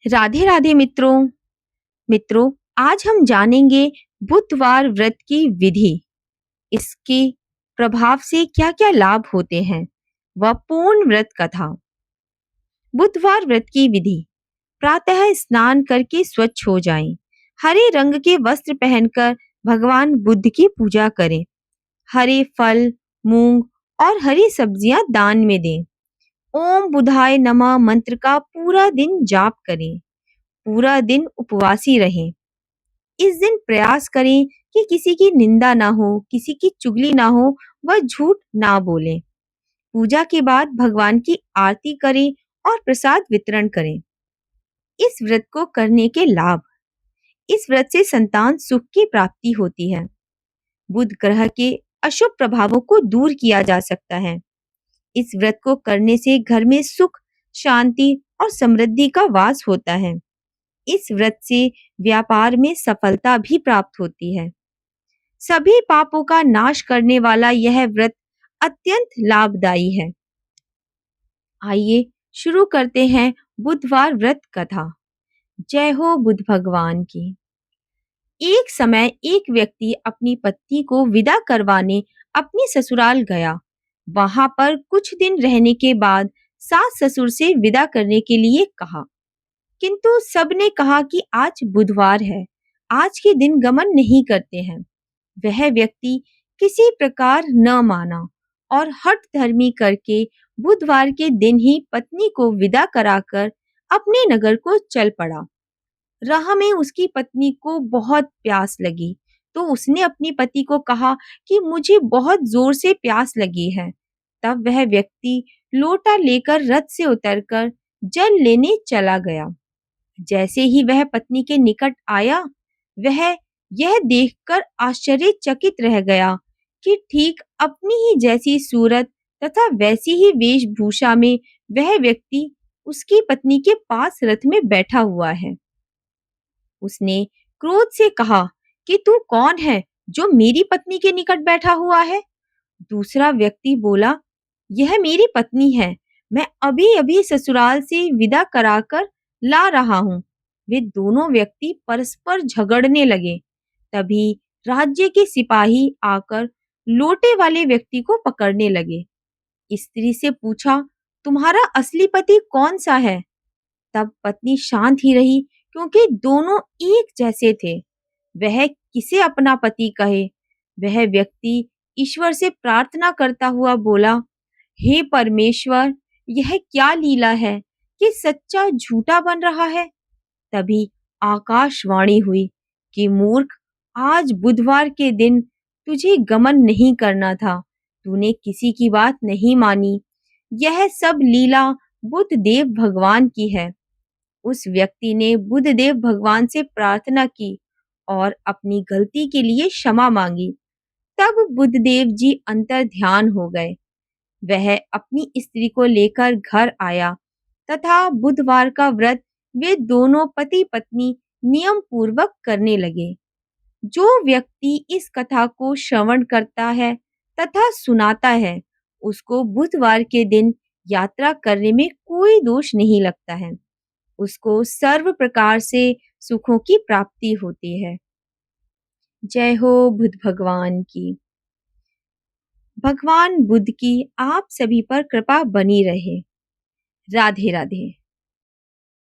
राधे राधे मित्रों। मित्रों, आज हम जानेंगे बुधवार व्रत की विधि, इसके प्रभाव से क्या-क्या लाभ होते हैं व पूर्ण व्रत कथा। बुधवार व्रत की विधि। प्रातः स्नान करके स्वच्छ हो जाएं। हरे रंग के वस्त्र पहनकर भगवान बुद्ध की पूजा करें। हरे फल, मूंग और हरी सब्जियां दान में दें। ओम बुधाय नमः मंत्र का पूरा दिन जाप करें। पूरा दिन उपवासी रहें। इस दिन प्रयास करें कि किसी की निंदा ना हो, किसी की चुगली ना हो, व झूठ ना बोलें। पूजा के बाद भगवान की आरती करें और प्रसाद वितरण करें। इस व्रत को करने के लाभ। इस व्रत से संतान सुख की प्राप्ति होती है। बुध ग्रह के अशुभ प्रभावों को दूर किया जा सकता है। इस व्रत को करने से घर में सुख, शांति और समृद्धि का वास होता है। इस व्रत से व्यापार में सफलता भी प्राप्त होती है। सभी पापों का नाश करने वाला यह व्रत अत्यंत लाभदायी है। आइए शुरू करते हैं बुधवार व्रत कथा। जय हो बुध भगवान की। एक समय एक व्यक्ति अपनी पत्नी को विदा करवाने अपनी ससुराल गया। वहां पर कुछ दिन रहने के बाद सास ससुर से विदा करने के लिए कहा, किंतु सबने कहा कि आज बुधवार है, आज के दिन गमन नहीं करते हैं। वह व्यक्ति किसी प्रकार न माना और हठ धर्मी करके बुधवार के दिन ही पत्नी को विदा कराकर अपने नगर को चल पड़ा। राह में उसकी पत्नी को बहुत प्यास लगी, तो उसने अपने पति को कहा कि मुझे बहुत जोर से प्यास लगी है। तब वह व्यक्ति लोटा लेकर रथ से उतरकर जल लेने चला गया। जैसे ही वह पत्नी के निकट आया, वह यह देखकर आश्चर्यचकित रह गया कि ठीक अपनी ही जैसी सूरत तथा वैसी ही वेशभूषा में वह व्यक्ति उसकी पत्नी के पास रथ में बैठा हुआ है। उसने क्रोध से कहा कि तू कौन है जो मेरी पत्नी के निकट बैठा हुआ है? दूसरा व्यक्ति बोला, यह मेरी पत्नी है, मैं अभी अभी ससुराल से विदा कराकर ला रहा हूँ। वे दोनों व्यक्ति परस्पर झगड़ने लगे। तभी राज्य के सिपाही आकर लोटे वाले व्यक्ति को पकड़ने लगे। स्त्री से पूछा, तुम्हारा असली पति कौन सा है? तब पत्नी शांत ही रही, क्योंकि दोनों एक जैसे थे। वह किसे अपना पति कहे? वह व्यक्ति ईश्वर से प्रार्थना करता हुआ बोला, हे परमेश्वर, यह क्या लीला है कि सच्चा झूठा बन रहा है। तभी आकाशवाणी हुई कि मूर्ख, आज बुधवार के दिन तुझे गमन नहीं करना था, तूने किसी की बात नहीं मानी। यह सब लीला बुध देव भगवान की है। उस व्यक्ति ने बुध देव भगवान से प्रार्थना की और अपनी गलती के लिए क्षमा मांगी। तब बुद्धदेव जी अंतर ध्यान हो गए। वह अपनी स्त्री को लेकर घर आया तथा बुधवार का व्रत वे दोनों पति पत्नी नियम पूर्वक करने लगे। जो व्यक्ति इस कथा को श्रवण करता है तथा सुनाता है, उसको बुधवार के दिन यात्रा करने में कोई दोष नहीं लगता है। उसको सर्व प्रकार से सुखों की प्राप्ति होती है। जय हो बुध भगवान की। भगवान बुद्ध की आप सभी पर कृपा बनी रहे। राधे राधे।